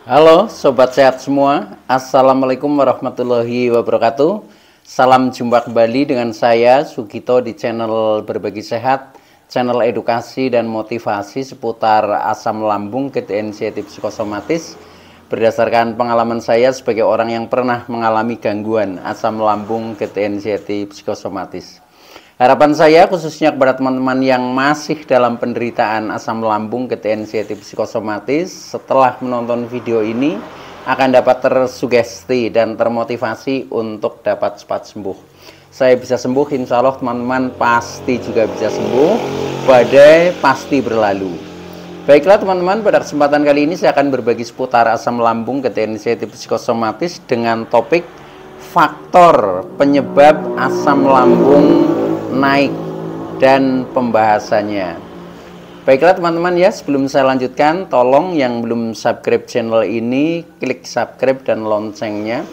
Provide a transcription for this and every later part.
Halo Sobat Sehat semua, Assalamualaikum warahmatullahi wabarakatuh. Salam jumpa kembali dengan saya Sugito di channel Berbagi Sehat, channel edukasi dan motivasi seputar asam lambung, GTNCT psikosomatis. Berdasarkan pengalaman saya sebagai orang yang pernah mengalami gangguan asam lambung, GTNCT psikosomatis. Harapan saya khususnya kepada teman-teman yang masih dalam penderitaan asam lambung, GTNCT psikosomatis, setelah menonton video ini akan dapat tersugesti dan termotivasi untuk dapat cepat sembuh. Saya bisa sembuh, insya Allah teman-teman pasti juga bisa sembuh. Badai pasti berlalu. Baiklah teman-teman, pada kesempatan kali ini saya akan berbagi seputar asam lambung, GTNCT psikosomatis dengan topik faktor penyebab asam lambung naik dan pembahasannya. Baiklah teman-teman ya, sebelum saya lanjutkan, tolong yang belum subscribe channel ini klik subscribe dan loncengnya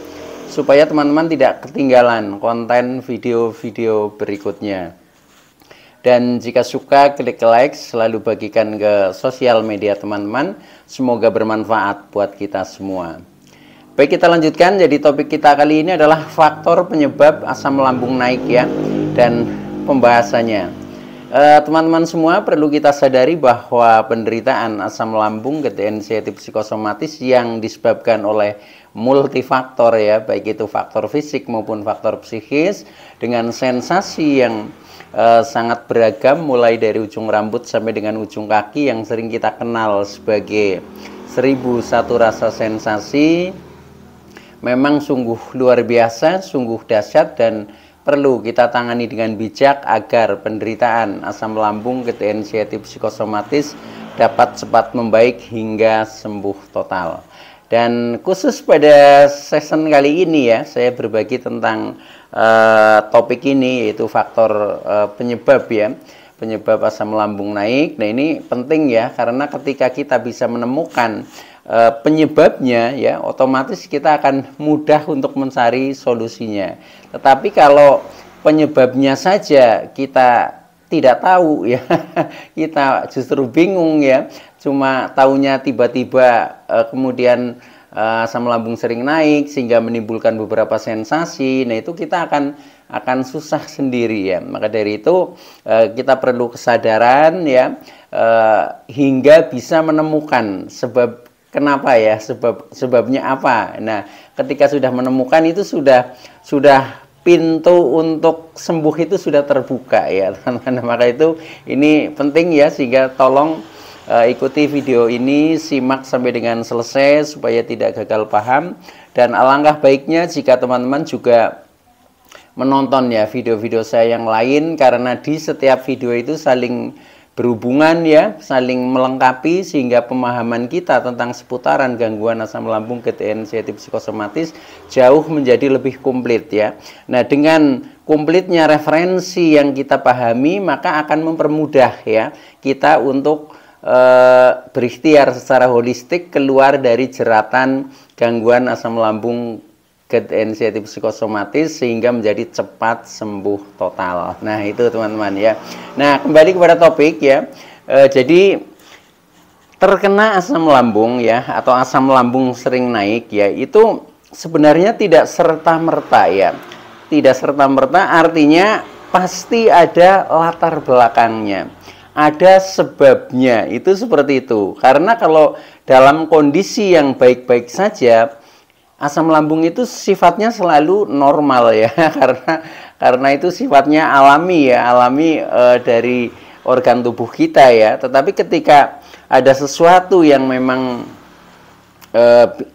supaya teman-teman tidak ketinggalan konten video-video berikutnya. Dan jika suka, klik like, selalu bagikan ke sosial media teman-teman. Semoga bermanfaat buat kita semua. Baik, kita lanjutkan. Jadi topik kita kali ini adalah faktor penyebab asam lambung naik ya. Dan pembahasannya, teman-teman semua perlu kita sadari bahwa penderitaan asam lambung, GTNCT psikosomatis yang disebabkan oleh multifaktor ya, baik itu faktor fisik maupun faktor psikis, dengan sensasi yang sangat beragam, mulai dari ujung rambut sampai dengan ujung kaki yang sering kita kenal sebagai 1001 rasa sensasi. Memang sungguh luar biasa, sungguh dahsyat, dan perlu kita tangani dengan bijak agar penderitaan asam lambung, GTNCT psikosomatis dapat cepat membaik hingga sembuh total. Dan khusus pada season kali ini ya, saya berbagi tentang topik ini, yaitu faktor penyebab ya, penyebab asam lambung naik. Nah ini penting ya, karena ketika kita bisa menemukan penyebabnya ya, otomatis kita akan mudah untuk mencari solusinya. Tetapi kalau penyebabnya saja kita tidak tahu ya, kita justru bingung ya, cuma taunya tiba-tiba kemudian asam lambung sering naik sehingga menimbulkan beberapa sensasi. Nah itu kita akan susah sendiri ya. Maka dari itu kita perlu kesadaran ya, hingga bisa menemukan kenapa ya, sebabnya apa. Nah, ketika sudah menemukan itu sudah pintu untuk sembuh itu sudah terbuka ya, teman-teman. Maka itu ini penting ya, sehingga tolong ikuti video ini, simak sampai dengan selesai supaya tidak gagal paham. Dan alangkah baiknya jika teman-teman juga menonton ya video-video saya yang lain, karena di setiap video itu saling berhubungan ya, saling melengkapi, sehingga pemahaman kita tentang seputaran gangguan asam lambung, GTNCT psikosomatis jauh menjadi lebih komplit ya. Nah, dengan komplitnya referensi yang kita pahami, maka akan mempermudah ya kita untuk berikhtiar secara holistik keluar dari jeratan gangguan asam lambung, GTNCT psikosomatis, sehingga menjadi cepat sembuh total. Nah itu teman-teman ya. Nah kembali kepada topik ya. Jadi terkena asam lambung ya, atau asam lambung sering naik ya, itu sebenarnya tidak serta-merta ya. Tidak serta-merta artinya pasti ada latar belakangnya, ada sebabnya, itu seperti itu. Karena kalau dalam kondisi yang baik-baik saja, asam lambung itu sifatnya selalu normal ya, karena itu sifatnya alami ya, alami dari organ tubuh kita ya. Tetapi ketika ada sesuatu yang memang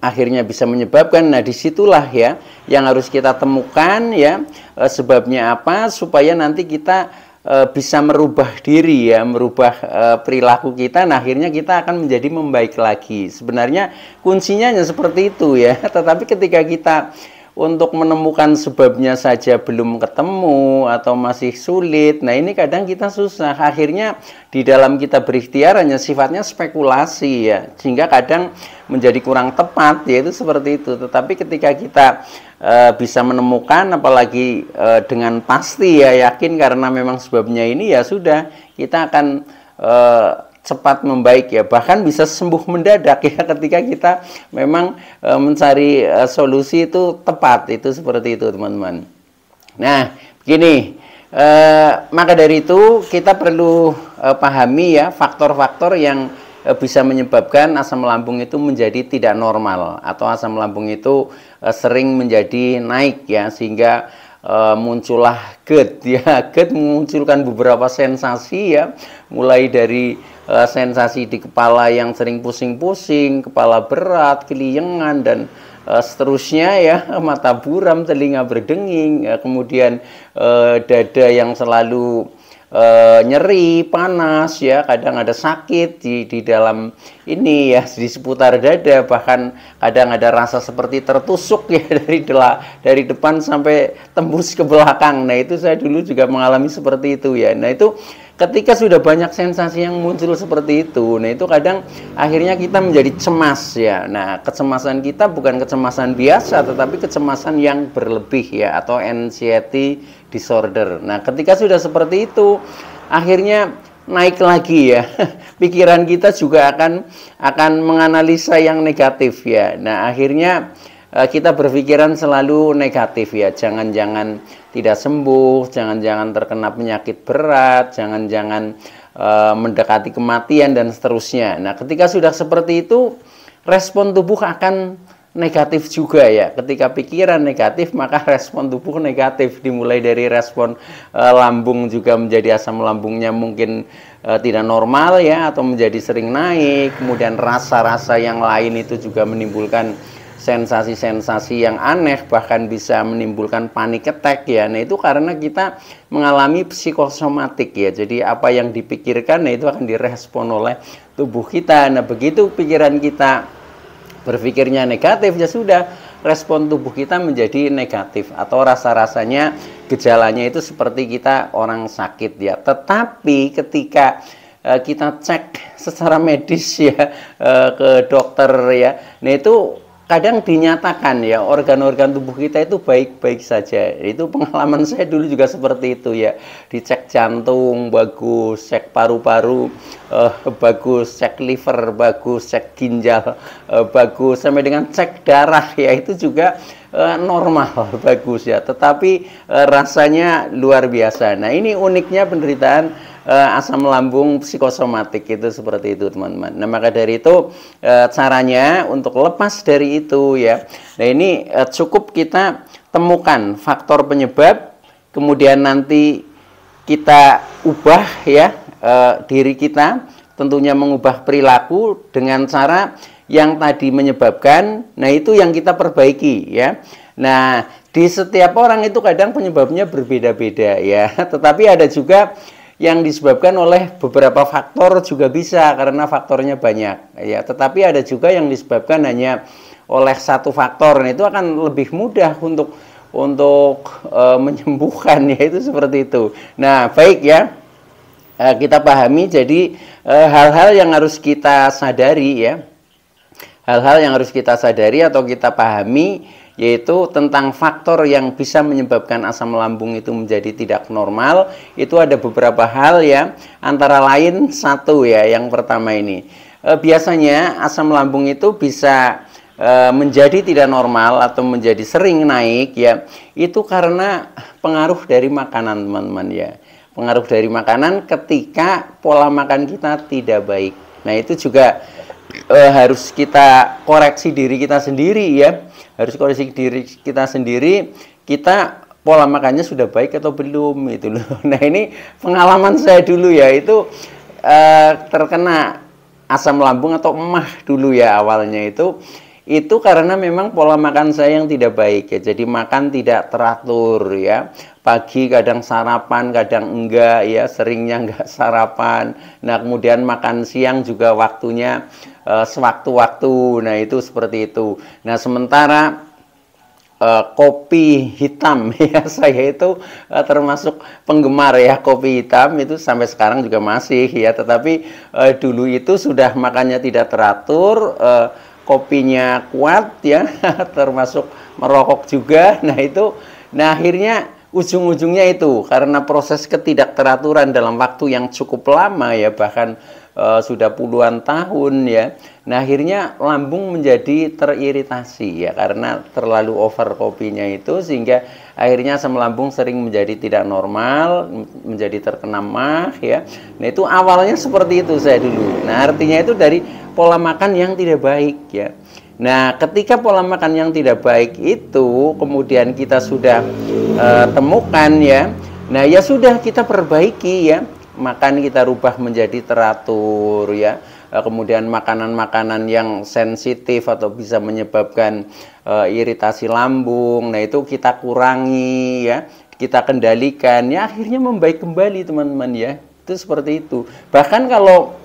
akhirnya bisa menyebabkan, nah disitulah ya yang harus kita temukan ya, sebabnya apa, supaya nanti kita bisa merubah diri ya, merubah perilaku kita. Nah akhirnya kita akan menjadi membaik lagi. Sebenarnya kuncinya hanya seperti itu ya. Tetapi ketika kita untuk menemukan sebabnya saja belum ketemu atau masih sulit, nah ini kadang kita susah. Akhirnya di dalam kita berikhtiar hanya sifatnya spekulasi ya, sehingga kadang menjadi kurang tepat, yaitu seperti itu. Tetapi ketika kita bisa menemukan, apalagi dengan pasti ya, yakin karena memang sebabnya ini, ya sudah, kita akan cepat membaik ya, bahkan bisa sembuh mendadak ya ketika kita memang mencari solusi itu tepat, itu seperti itu teman-teman. Nah begini, maka dari itu kita perlu pahami ya faktor-faktor yang bisa menyebabkan asam lambung itu menjadi tidak normal atau asam lambung itu sering menjadi naik ya, sehingga muncullah GERD ya. GERD memunculkan beberapa sensasi ya, mulai dari sensasi di kepala yang sering pusing-pusing, kepala berat, keliengan, dan seterusnya ya, mata buram, telinga berdenging, kemudian dada yang selalu nyeri, panas ya, kadang ada sakit di dalam ini ya, di seputar dada, bahkan kadang ada rasa seperti tertusuk ya dari depan sampai tembus ke belakang. Nah itu saya dulu juga mengalami seperti itu ya. Nah itu ketika sudah banyak sensasi yang muncul seperti itu, nah itu kadang akhirnya kita menjadi cemas ya. Nah kecemasan kita bukan kecemasan biasa, tetapi kecemasan yang berlebih ya, atau anxiety disorder. Nah ketika sudah seperti itu, akhirnya naik lagi ya, pikiran kita juga akan menganalisa yang negatif ya. Nah akhirnya kita berpikiran selalu negatif ya, jangan-jangan tidak sembuh, jangan-jangan terkena penyakit berat, jangan-jangan mendekati kematian dan seterusnya. Nah ketika sudah seperti itu, respon tubuh akan negatif juga ya. Ketika pikiran negatif, maka respon tubuh negatif, dimulai dari respon lambung juga menjadi asam lambungnya mungkin tidak normal ya, atau menjadi sering naik. Kemudian rasa-rasa yang lain itu juga menimbulkan sensasi-sensasi yang aneh, bahkan bisa menimbulkan panic attack ya. Nah itu karena kita mengalami psikosomatik ya. Jadi apa yang dipikirkan, nah itu akan direspon oleh tubuh kita. Nah begitu pikiran kita berpikirnya negatif, ya sudah, respon tubuh kita menjadi negatif, atau rasa-rasanya, gejalanya itu seperti kita orang sakit ya. Tetapi ketika kita cek secara medis ya, ke dokter ya, nah itu kadang dinyatakan ya organ-organ tubuh kita itu baik-baik saja. Itu pengalaman saya dulu juga seperti itu ya. Dicek jantung bagus, cek paru-paru bagus, cek liver bagus, cek ginjal bagus, sampai dengan cek darah ya itu juga normal bagus ya. Tetapi rasanya luar biasa. Nah ini uniknya penderitaan asam lambung psikosomatik itu seperti itu teman-teman. Nah maka dari itu caranya untuk lepas dari itu ya, nah ini cukup kita temukan faktor penyebab, kemudian nanti kita ubah ya diri kita, tentunya mengubah perilaku dengan cara yang tadi menyebabkan. Nah itu yang kita perbaiki ya. Nah di setiap orang itu kadang penyebabnya berbeda-beda ya, tetapi ada juga yang disebabkan oleh beberapa faktor juga bisa, karena faktornya banyak ya. Tetapi ada juga yang disebabkan hanya oleh satu faktor. Nah itu akan lebih mudah untuk menyembuhkan ya, itu seperti itu. Nah baik ya, kita pahami. Jadi hal-hal yang harus kita sadari ya, hal-hal yang harus kita sadari atau kita pahami, yaitu tentang faktor yang bisa menyebabkan asam lambung itu menjadi tidak normal. Itu ada beberapa hal ya, antara lain satu ya, yang pertama ini, biasanya asam lambung itu bisa menjadi tidak normal atau menjadi sering naik ya, itu karena pengaruh dari makanan teman-teman ya. Pengaruh dari makanan ketika pola makan kita tidak baik. Nah itu juga harus kita koreksi diri kita sendiri ya. Harus koreksi diri kita sendiri, kita pola makannya sudah baik atau belum itu loh. Nah ini pengalaman saya dulu ya, itu terkena asam lambung atau emah dulu ya awalnya itu karena memang pola makan saya yang tidak baik ya. Jadi makan tidak teratur ya, pagi kadang sarapan kadang enggak ya, seringnya enggak sarapan. Nah kemudian makan siang juga waktunya sewaktu-waktu. Nah itu seperti itu. Nah sementara kopi hitam ya, saya itu termasuk penggemar ya kopi hitam, itu sampai sekarang juga masih ya. Tetapi dulu itu sudah makannya tidak teratur, kopinya kuat ya, termasuk merokok juga. Nah itu, nah akhirnya ujung-ujungnya itu karena proses ketidakteraturan dalam waktu yang cukup lama ya, bahkan sudah puluhan tahun ya. Nah, akhirnya lambung menjadi teriritasi ya karena terlalu over kopinya itu, sehingga akhirnya asam lambung sering menjadi tidak normal, menjadi terkena MAH ya. Nah, itu awalnya seperti itu saya dulu. Nah, artinya itu dari pola makan yang tidak baik ya. Nah, ketika pola makan yang tidak baik itu kemudian kita sudah temukan ya. Nah, ya sudah kita perbaiki ya. Makan kita rubah menjadi teratur ya. Kemudian makanan-makanan yang sensitif atau bisa menyebabkan iritasi lambung, nah itu kita kurangi ya, kita kendalikan ya, akhirnya membaik kembali teman-teman ya. Itu seperti itu. Bahkan kalau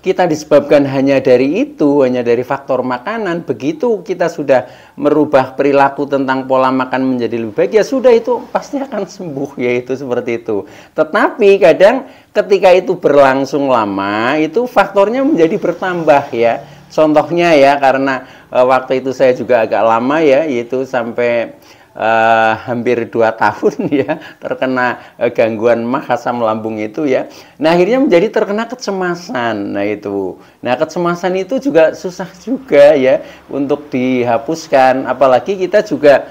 kita disebabkan hanya dari itu, hanya dari faktor makanan, begitu kita sudah merubah perilaku tentang pola makan menjadi lebih baik, ya sudah, itu pasti akan sembuh, yaitu seperti itu. Tetapi kadang ketika itu berlangsung lama, itu faktornya menjadi bertambah ya. Contohnya ya, karena waktu itu saya juga agak lama ya, yaitu sampai hampir 2 tahun ya terkena gangguan MAH asam lambung itu ya. Nah, akhirnya menjadi terkena kecemasan. Nah, itu. Nah, kecemasan itu juga susah juga ya untuk dihapuskan, apalagi kita juga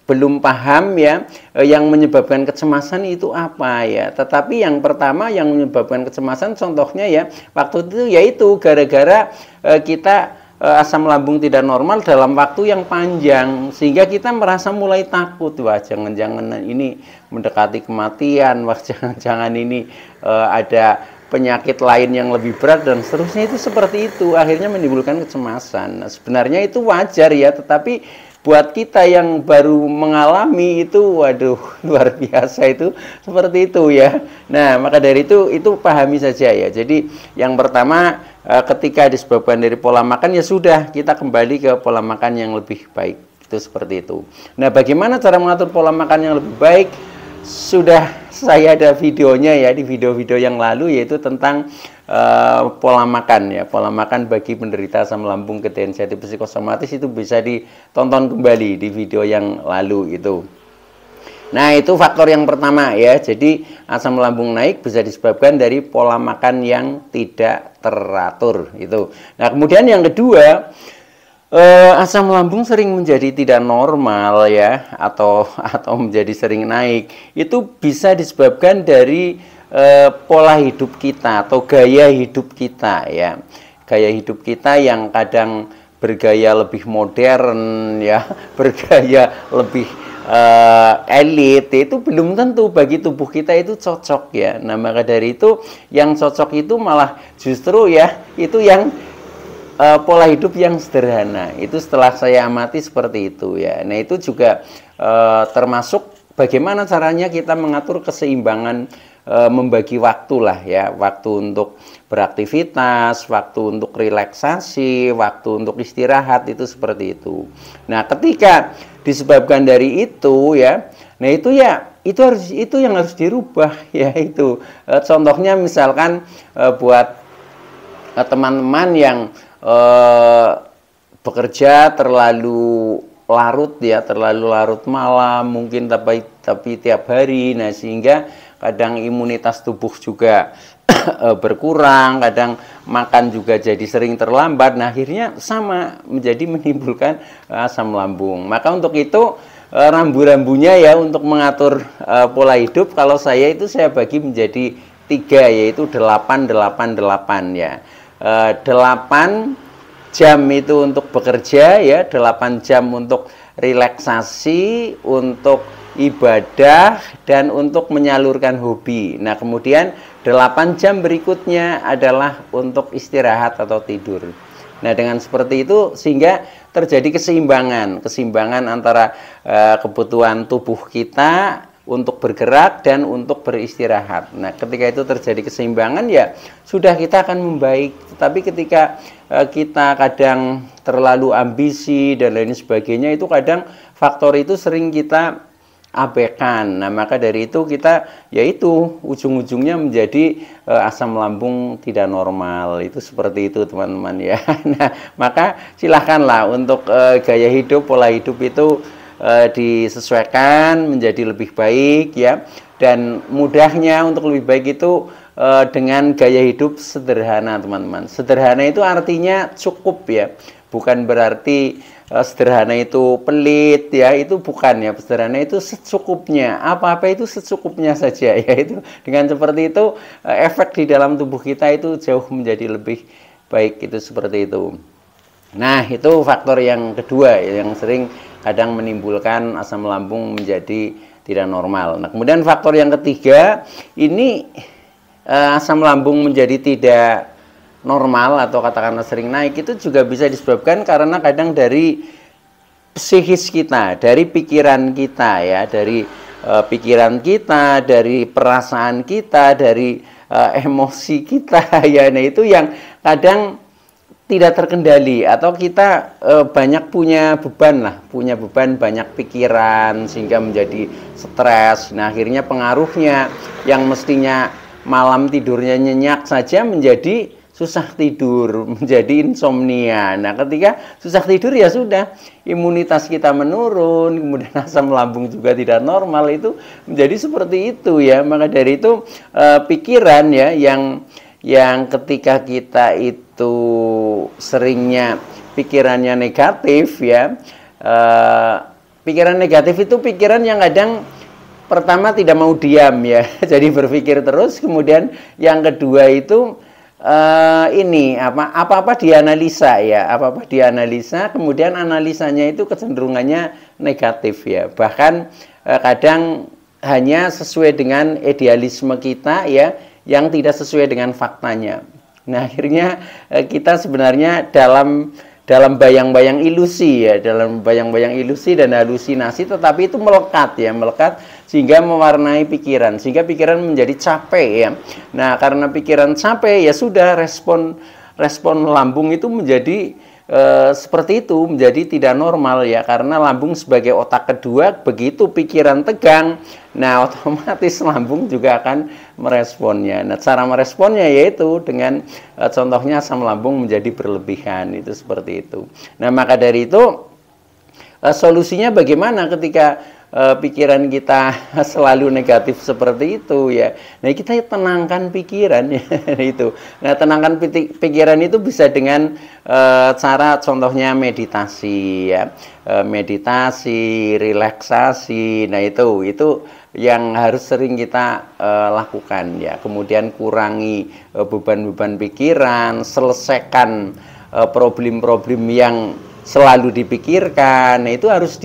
belum paham ya yang menyebabkan kecemasan itu apa ya. Tetapi yang pertama yang menyebabkan kecemasan contohnya ya waktu itu yaitu gara-gara kita asam lambung tidak normal dalam waktu yang panjang, sehingga kita merasa mulai takut, wah jangan-jangan ini mendekati kematian, wah jangan-jangan ini ada penyakit lain yang lebih berat dan seterusnya. Itu seperti itu, akhirnya menimbulkan kecemasan. Nah, sebenarnya itu wajar ya, tetapi buat kita yang baru mengalami itu, waduh, luar biasa itu seperti itu ya. Nah, maka dari itu pahami saja ya. Jadi yang pertama, ketika disebabkan dari pola makan, ya sudah, kita kembali ke pola makan yang lebih baik. Itu seperti itu. Nah, bagaimana cara mengatur pola makan yang lebih baik? Sudah saya ada videonya ya di video-video yang lalu, yaitu tentang pola makan ya, pola makan bagi penderita asam lambung kesensitif psikosomatis. Itu bisa ditonton kembali di video yang lalu itu. Nah, itu faktor yang pertama ya. Jadi asam lambung naik bisa disebabkan dari pola makan yang tidak teratur itu. Nah, kemudian yang kedua, asam lambung sering menjadi tidak normal ya, atau menjadi sering naik. Itu bisa disebabkan dari pola hidup kita atau gaya hidup kita ya. Gaya hidup kita yang kadang bergaya lebih modern ya, bergaya lebih elit, itu belum tentu bagi tubuh kita itu cocok ya. Nah, maka dari itu yang cocok itu malah justru ya itu yang pola hidup yang sederhana. Itu setelah saya amati seperti itu ya. Nah, itu juga termasuk bagaimana caranya kita mengatur keseimbangan, membagi waktu lah ya, waktu untuk beraktivitas, waktu untuk relaksasi, waktu untuk istirahat, itu seperti itu. Nah, ketika disebabkan dari itu ya, nah itu ya itu yang harus dirubah ya. Itu contohnya misalkan buat teman-teman yang bekerja terlalu larut ya, terlalu larut malam mungkin, tapi tiap hari. Nah, sehingga kadang imunitas tubuh juga berkurang, kadang makan juga jadi sering terlambat. Nah, akhirnya sama menimbulkan asam lambung. Maka untuk itu rambu-rambunya ya untuk mengatur pola hidup, kalau saya bagi menjadi 3, yaitu 8-8-8 ya. 8 jam itu untuk bekerja ya, 8 jam untuk relaksasi, untuk ibadah, dan untuk menyalurkan hobi. Nah, kemudian 8 jam berikutnya adalah untuk istirahat atau tidur. Nah, dengan seperti itu sehingga terjadi keseimbangan antara kebutuhan tubuh kita untuk bergerak dan untuk beristirahat. Nah, ketika itu terjadi keseimbangan ya sudah, kita akan membaik. Tetapi ketika kita kadang terlalu ambisi dan lain sebagainya, itu kadang faktor itu sering kita abaikan. Nah, maka dari itu kita yaitu ujung-ujungnya menjadi asam lambung tidak normal. Itu seperti itu teman-teman ya. Nah, maka silahkanlah untuk gaya hidup, pola hidup itu disesuaikan menjadi lebih baik ya. Dan mudahnya untuk lebih baik itu dengan gaya hidup sederhana, teman-teman. Sederhana itu artinya cukup ya, bukan berarti sederhana itu pelit ya, itu bukan ya. Sederhana itu secukupnya, apa-apa itu secukupnya saja ya. Itu dengan seperti itu efek di dalam tubuh kita itu jauh menjadi lebih baik, itu seperti itu. Nah, itu faktor yang kedua yang sering kadang menimbulkan asam lambung menjadi tidak normal. Nah, kemudian faktor yang ketiga, ini asam lambung menjadi tidak normal atau katakanlah sering naik, itu juga bisa disebabkan karena kadang dari psikis kita, dari pikiran kita ya, dari pikiran kita, dari perasaan kita, dari emosi kita ya. Nah, itu yang kadang tidak terkendali, atau kita banyak punya beban banyak pikiran sehingga menjadi stres. Nah, akhirnya pengaruhnya yang mestinya malam tidurnya nyenyak saja menjadi susah tidur, menjadi insomnia. Nah, ketika susah tidur ya sudah, imunitas kita menurun, kemudian asam lambung juga tidak normal, itu menjadi seperti itu ya. Maka dari itu pikiran ya yang ketika kita itu seringnya pikirannya negatif ya, pikiran negatif itu pikiran yang kadang pertama tidak mau diam ya, jadi berpikir terus. Kemudian yang kedua itu ini apa-apa dianalisa ya, apa-apa dianalisa, kemudian analisanya itu kecenderungannya negatif ya, bahkan kadang hanya sesuai dengan idealisme kita ya, yang tidak sesuai dengan faktanya. Nah, akhirnya kita sebenarnya dalam bayang-bayang ilusi ya, dalam bayang-bayang ilusi dan halusinasi, tetapi itu melekat sehingga mewarnai pikiran, sehingga pikiran menjadi capek ya. Nah, karena pikiran capek ya sudah, respon lambung itu menjadi seperti itu, menjadi tidak normal ya, karena lambung sebagai otak kedua, begitu pikiran tegang, nah otomatis lambung juga akan meresponnya. Nah, cara meresponnya yaitu dengan contohnya asam lambung menjadi berlebihan, itu seperti itu. Nah, maka dari itu solusinya bagaimana ketika pikiran kita selalu negatif seperti itu ya. Nah, kita tenangkan pikiran ya itu. Nah, tenangkan pikiran itu bisa dengan cara contohnya meditasi ya. Meditasi, relaksasi. Nah, itu yang harus sering kita lakukan ya. Kemudian kurangi beban-beban pikiran, selesaikan problem-problem yang selalu dipikirkan. Nah, itu harus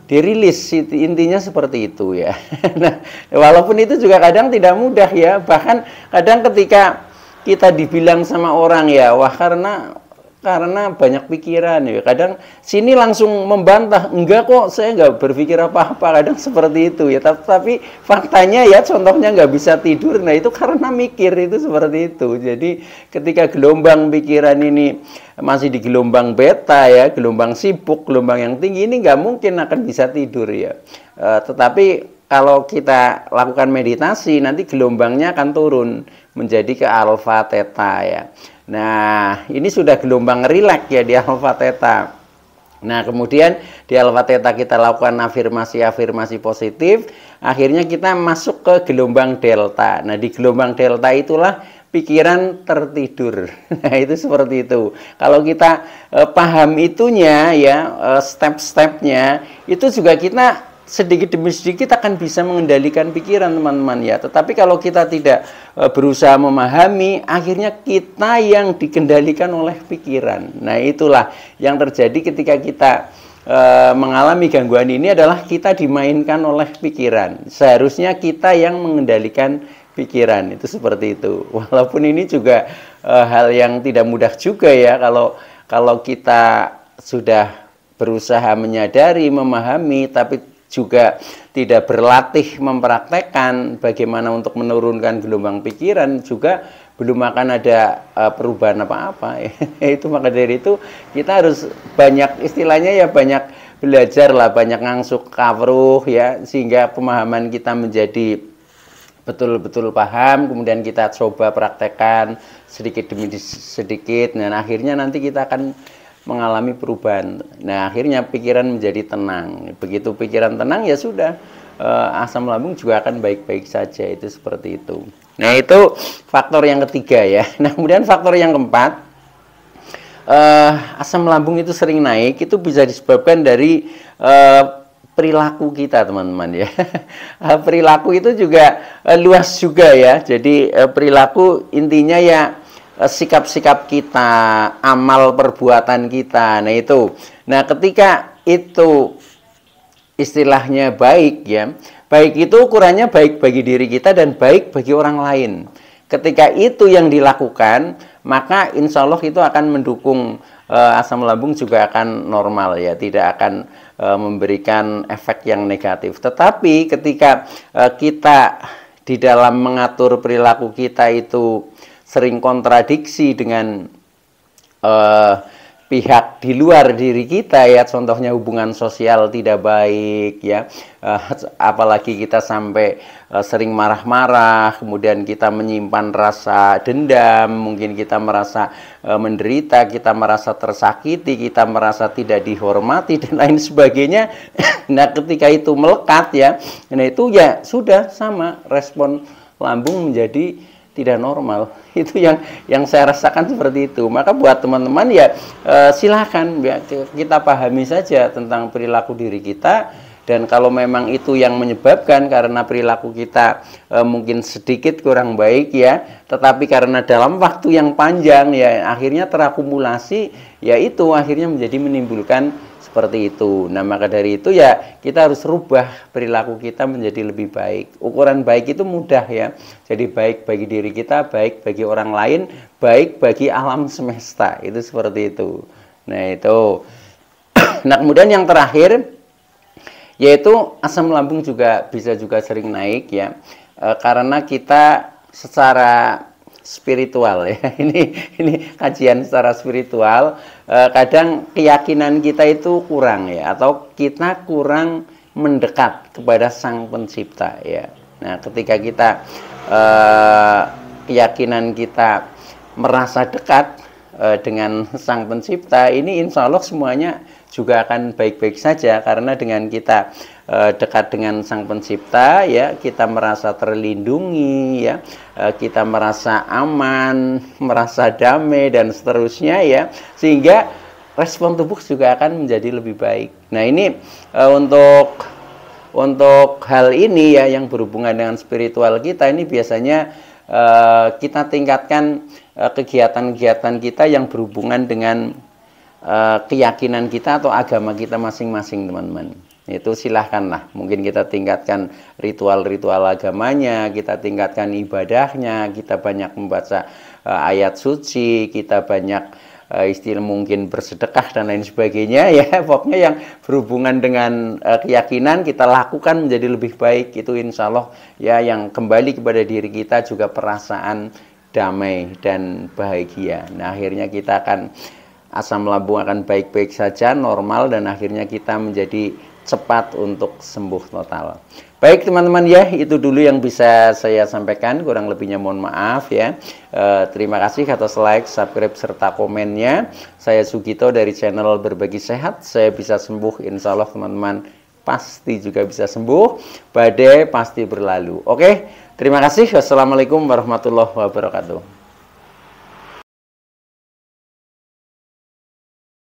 dirilis, intinya seperti itu ya. Nah, walaupun itu juga kadang tidak mudah ya, bahkan kadang ketika kita dibilang sama orang ya, wah karena banyak pikiran ya, kadang sini langsung membantah, enggak kok, saya nggak berpikir apa-apa, kadang seperti itu ya. Tapi faktanya ya, contohnya nggak bisa tidur, nah itu karena mikir, itu seperti itu. Jadi ketika gelombang pikiran ini masih di gelombang beta ya, gelombang sibuk, gelombang yang tinggi, ini nggak mungkin akan bisa tidur ya. Tetapi kalau kita lakukan meditasi, nanti gelombangnya akan turun menjadi ke alfa theta ya. Nah, ini sudah gelombang rileks ya di alfa theta. Nah, kemudian di alfa theta kita lakukan afirmasi positif, akhirnya kita masuk ke gelombang delta. Nah, di gelombang delta itulah pikiran tertidur. Nah, itu seperti itu. Kalau kita paham itunya ya, step-stepnya, itu juga kita sedikit demi sedikit akan bisa mengendalikan pikiran, teman-teman ya. Tetapi kalau kita tidak berusaha memahami, akhirnya kita yang dikendalikan oleh pikiran. Nah, itulah yang terjadi ketika kita mengalami gangguan ini, adalah kita dimainkan oleh pikiran. Seharusnya kita yang mengendalikan pikiran, itu seperti itu. Walaupun ini juga hal yang tidak mudah juga ya, kalau kita sudah berusaha menyadari, memahami, tapi juga tidak berlatih mempraktekkan bagaimana untuk menurunkan gelombang pikiran, juga belum akan ada perubahan apa-apa. Itu maka dari itu kita harus banyak, istilahnya ya banyak belajar lah, banyak ngangsuk kawruh ya, sehingga pemahaman kita menjadi betul-betul paham, kemudian kita coba praktekkan sedikit demi sedikit, dan akhirnya nanti kita akan mengalami perubahan. Nah, akhirnya pikiran menjadi tenang. Begitu pikiran tenang ya sudah, asam lambung juga akan baik-baik saja. Itu seperti itu. Nah, itu faktor yang ketiga ya. Nah, kemudian faktor yang keempat, asam lambung itu sering naik, itu bisa disebabkan dari perilaku kita, teman-teman ya. Perilaku itu juga luas juga ya. Jadi perilaku intinya ya sikap-sikap kita, amal perbuatan kita. Nah, itu. Nah, ketika itu istilahnya baik ya. Baik itu ukurannya baik bagi diri kita dan baik bagi orang lain. Ketika itu yang dilakukan, maka insya Allah itu akan mendukung asam lambung juga akan normal ya, tidak akan memberikan efek yang negatif. Tetapi ketika kita di dalam mengatur perilaku kita itu sering kontradiksi dengan pihak di luar diri kita ya, contohnya hubungan sosial tidak baik ya, apalagi kita sampai sering marah-marah, kemudian kita menyimpan rasa dendam, mungkin kita merasa menderita, kita merasa tersakiti, kita merasa tidak dihormati dan lain sebagainya. Nah, ketika itu melekat ya, nah itu ya sudah sama, respon lambung menjadi tidak normal. Itu yang saya rasakan seperti itu. Maka buat teman-teman ya silakan ya, kita pahami saja tentang perilaku diri kita, dan kalau memang itu yang menyebabkan karena perilaku kita mungkin sedikit kurang baik ya, tetapi karena dalam waktu yang panjang ya akhirnya terakumulasi, ya itu akhirnya menjadi menimbulkan seperti itu. Nah, maka dari itu ya kita harus rubah perilaku kita menjadi lebih baik. Ukuran baik itu mudah ya. Jadi baik bagi diri kita, baik bagi orang lain, baik bagi alam semesta. Itu seperti itu. Nah, itu. Nah, kemudian yang terakhir yaitu asam lambung juga bisa juga sering naik ya. Karena kita secara spiritual ya, ini kajian secara spiritual, kadang keyakinan kita itu kurang ya, atau kita kurang mendekat kepada Sang Pencipta ya. Nah, ketika kita keyakinan kita merasa dekat dengan Sang Pencipta, ini insya Allah semuanya juga akan baik-baik saja, karena dengan kita dekat dengan Sang Pencipta ya, kita merasa terlindungi ya, kita merasa aman, merasa damai dan seterusnya ya, sehingga respon tubuh juga akan menjadi lebih baik. Nah, ini untuk hal ini ya yang berhubungan dengan spiritual kita, ini biasanya kita tingkatkan kegiatan-kegiatan kita yang berhubungan dengan keyakinan kita atau agama kita masing-masing, teman-teman. Itu silahkanlah, mungkin kita tingkatkan ritual-ritual agamanya, kita tingkatkan ibadahnya, kita banyak membaca ayat suci, kita banyak istilah mungkin bersedekah dan lain sebagainya ya. Pokoknya yang berhubungan dengan keyakinan kita lakukan menjadi lebih baik. Itu insya Allah ya yang kembali kepada diri kita juga perasaan damai dan bahagia. Nah, akhirnya kita akan asam lambung akan baik-baik saja, normal, dan akhirnya kita menjadi cepat untuk sembuh total. Baik teman-teman ya, itu dulu yang bisa saya sampaikan, kurang lebihnya mohon maaf ya. Terima kasih atas like, subscribe, serta komennya. Saya Sugito dari channel Berbagi Sehat. Saya bisa sembuh, insya Allah teman-teman pasti juga bisa sembuh, badai pasti berlalu. Oke, terima kasih. Wassalamualaikum warahmatullahi wabarakatuh.